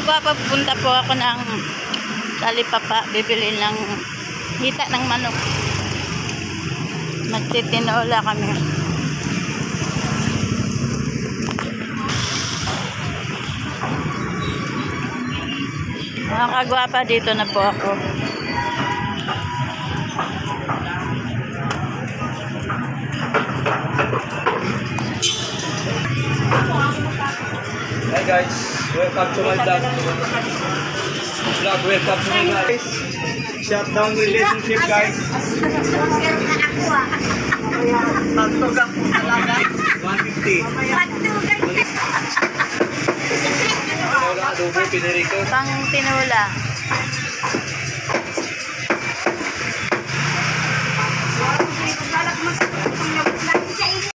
kagwapa, pupunta po ako ng Talipapa, bibili ng hita ng manok. Magtitinola kami. Mga kagwapa, dito na po ako. Hi guys, welcome to my vlog. Welcome to my guys. Shutdown relationship guys. Magtugang po talaga. 150. Wala adobo, pinirito. Pang tinola.